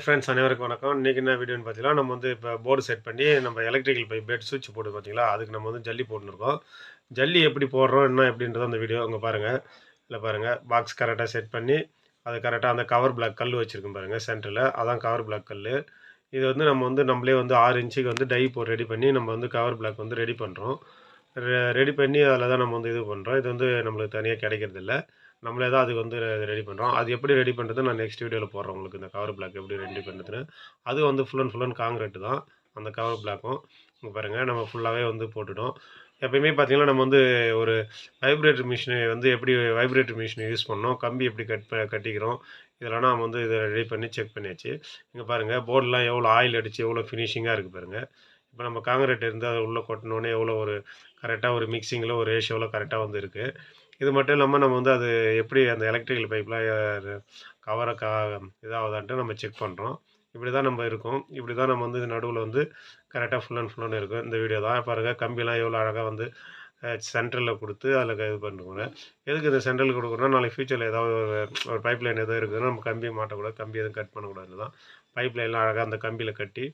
Friends அனைவருக்கும் வணக்கம். இன்றைக்கி என்ன வீடியோன்னு பார்த்தீங்கன்னா, நம்ம வந்து இப்போ போர்டு செட் பண்ணி நம்ம எலக்ட்ரிக்கல் பைப் பெட் சுவிட்ச் போர்டு பார்த்தீங்களா, அதுக்கு நம்ம வந்து ஜல்லி போட்டுருக்கோம். ஜல்லி எப்படி போடுறோம் என்ன எப்படின்றத அந்த வீடியோ அங்கே பாருங்கள். இதில் பாருங்கள், பாக்ஸ் கரெக்டாக செட் பண்ணி அது கரெக்டாக அந்த கவர் பிளாக் கல் வச்சுருக்கோம் பாருங்கள் சென்டரில். அதான் கவர் பிளாக் கல். இது வந்து நம்ம வந்து நம்மளே வந்து 6 இன்ச்சுக்கு வந்து டை போட்டு ரெடி பண்ணி நம்ம வந்து கவர் பிளாக் வந்து ரெடி பண்ணுறோம். ரெடி பண்ணி அதில் தான் நம்ம வந்து இது பண்ணுறோம். இது வந்து நம்மளுக்கு தனியாக கிடைக்கிறதில்ல. நம்மளே தான் அதுக்கு வந்து ரெடி பண்ணுறோம். அது எப்படி ரெடி பண்ணுறது நான் நெக்ஸ்ட் வீடியோவில் போடுறேன் உங்களுக்கு. இந்த கவர் பிளாக் எப்படி ரெடி பண்ணுறதுன்னு. அது வந்து ஃபுல் அண்ட் காங்கிரீட் தான் அந்த கவர் பிளாக்கும். இங்கே பாருங்கள், நம்ம ஃபுல்லாகவே வந்து போட்டுட்டோம். எப்பயுமே பார்த்தீங்கன்னா, நம்ம வந்து ஒரு வைப்ரேட்டர் மிஷினை வந்து எப்படி வைப்ரேட்டர் மிஷினை யூஸ் பண்ணோம், கம்பி எப்படி கட்டிக்கிறோம், இதெல்லாம் நம்ம வந்து இதை ரெடி பண்ணி செக் பண்ணியாச்சு. இங்கே பாருங்கள், போர்டெலாம் எவ்வளோ ஆயில் அடித்து எவ்வளோ ஃபினிஷிங்காக இருக்குது பாருங்கள். இப்போ நம்ம காங்கிரீட் இருந்து அதை உள்ளே கொட்டினோடனே எவ்வளோ ஒரு கரெக்டாக ஒரு மிக்சிங்கில் ஒரு ரேஷியோவில் கரெக்டாக வந்து இருக்குது. இது மட்டும் இல்லாமல் நம்ம வந்து அது எப்படி அந்த எலக்ட்ரிக்கல் பைப்லாம் கவரை இதாகுதான்ட்டு நம்ம செக் பண்ணுறோம். இப்படி தான் நம்ம இருக்கும். இப்படி தான் நம்ம வந்து நடுவில் வந்து கரெக்டாக ஃபுல் அண்ட் இருக்கும். இந்த வீடியோ தான் பாருங்கள், கம்பிலாம் எவ்வளோ அழகாக வந்து சென்ட்ரலில் கொடுத்து அதில் இது பண்ணுறோங்க. எதுக்கு இந்த சென்ட்ரல் கொடுக்குறோன்னா, நாளைக்கு ஃபியூச்சரில் ஏதாவது ஒரு பைப் லைன் எதுவும் இருக்குதுன்னா நம்ம கம்பி மாட்டக்கூடாது, கம்பி எதுவும் கட் பண்ணக்கூடாது தான். பைப் லைன்லாம் அழகாக அந்த கம்பியில் கட்டி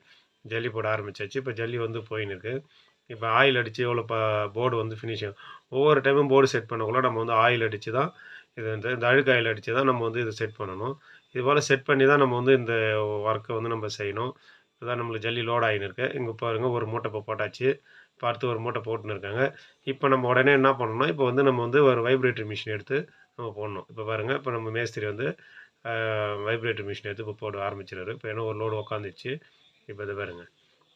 ஜல்லி போட ஆரம்பிச்சாச்சு. இப்போ ஜல்லி வந்து போயின்னு இருக்குது. இப்போ ஆயில் அடித்து எவ்வளோ போர்டு வந்து ஃபினிஷிங் ஒவ்வொரு டைமும் போர்டு செட் பண்ணக்குள்ள நம்ம வந்து ஆயில் அடித்து தான் இது வந்து இந்த அழுக்கு ஆயில் அடித்து தான் நம்ம வந்து இது செட் பண்ணணும். இதுபோல் செட் பண்ணி தான் நம்ம வந்து இந்த ஒர்க்கை வந்து நம்ம செய்யணும். இதுதான் நம்மளுக்கு ஜல்லி லோட் ஆகின்னு இருக்கு. இங்கே பாருங்கள், ஒரு மூட்டை இப்போ போட்டாச்சு. இப்போ அடுத்து ஒரு மூட்டை போட்டுன்னு இருக்காங்க. இப்போ நம்ம உடனே என்ன பண்ணணும்னா, இப்போ வந்து நம்ம வந்து ஒரு வைப்ரேட்டர் மிஷின் எடுத்து நம்ம போடணும். இப்போ பாருங்கள், இப்போ நம்ம மேஸ்திரி வந்து வைப்ரேட்டர் மிஷின் எடுத்து இப்போ போட ஆரம்பிச்சிடாரு. இப்போ ஏன்னா ஒரு லோடு உக்காந்துச்சு. இப்போ இது பாருங்கள்,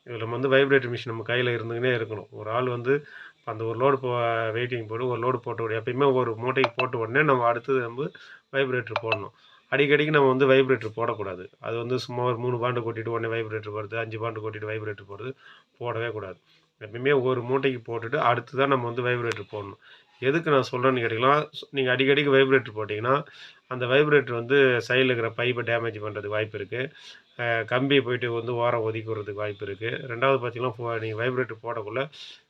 இதில் நம்ம வந்து வைப்ரேட்டர் மிஷின் நம்ம கையில் இருந்துக்கினே இருக்கணும். ஒரு ஆள் வந்து அந்த ஒரு லோடு வெயிட்டிங் போட்டு ஒரு லோடு போட்ட உடனே எப்பயுமே ஒரு மூட்டைக்கு போட்ட உடனே நம்ம அடுத்தது நம்ம வைப்ரேட்டர் போடணும். அடிக்கடிக்கு நம்ம வந்து வைப்ரேட்டர் போடக்கூடாது. அது வந்து சும்மா ஒரு 3 பாண்டு கொட்டிட்டு உடனே வைப்ரேட்டர் போடுறது, 5 பாண்டு கொட்டிட்டு வைப்ரேட்டர் போடுறது போடவே கூடாது. எப்பயுமே ஒரு மூட்டைக்கு போட்டுட்டு அடுத்து தான் நம்ம வந்து வைப்ரேட்டர் போடணும். எதுக்கு நான் சொல்கிறேன்னு கேட்டிங்கன்னா, நீங்கள் அடிக்கடிக்கு வைப்ரேட்டர் போட்டிங்கன்னா அந்த வைப்ரேட்டர் வந்து சைடில் இருக்கிற பைப்பை டேமேஜ் பண்ணுறதுக்கு வாய்ப்பு இருக்குது. கம்பி போயிட்டு வந்து ஓரம் ஒதுக்கி விடுறதுக்கு வாய்ப்பு இருக்குது. ரெண்டாவது பார்த்தீங்கன்னா, நீங்கள் வைப்ரேட்டர் போடக்குள்ள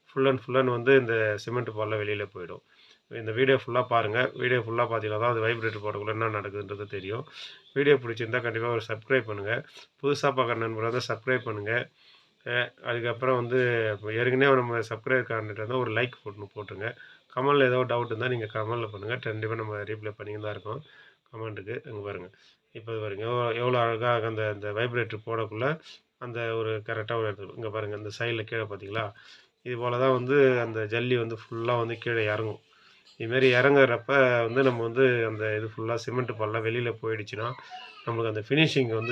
ஃபுல் அண்ட் வந்து இந்த சிமெண்ட் பால்லாம் வெளியில் போயிடும். இந்த வீடியோ ஃபுல்லாக பாருங்கள். வீடியோ ஃபுல்லாக பார்த்தீங்கன்னா தான் அது வைப்ரேட்டர் போடக்குள்ள என்ன நடக்குதுன்றது தெரியும். வீடியோ பிடிச்சிருந்தா கண்டிப்பாக ஒரு சப்ஸ்கிரைப் பண்ணுங்கள். புதுசாக பார்க்குற நண்பர் வந்து சப்ஸ்கிரைப் பண்ணுங்கள். அதுக்கப்புறம் வந்து ஏற்கனவே நம்ம சப்ஸ்கிரைப் காண்டிட்டு வந்து ஒரு லைக் போட்டுருங்க. கமெண்டில் ஏதோ டவுட் இருந்தால் நீங்கள் கமெண்டில் பண்ணுங்கள். கண்டிப்பாக நம்ம ரீப்ளை பண்ணின்னு தான் இருக்கோம் கமெண்ட்டுக்கு. இங்கே பாருங்கள், இப்போ பாருங்கள் எவ்வளோ அழகாக அந்த அந்த வைப்ரேட்டர் போடக்குள்ள அந்த ஒரு கரெக்டாக ஒரு இடத்துல இங்கே பாருங்கள், இந்த சைடில் கீழே பார்த்தீங்களா, இது போல் தான் வந்து அந்த ஜல்லி வந்து ஃபுல்லாக வந்து கீழே இறங்கும். இதுமாரி இறங்குறப்ப வந்து நம்ம வந்து அந்த இது ஃபுல்லாக சிமெண்ட் பால்லாம் வெளியில் போயிடுச்சுன்னா நம்மளுக்கு அந்த ஃபினிஷிங் வந்து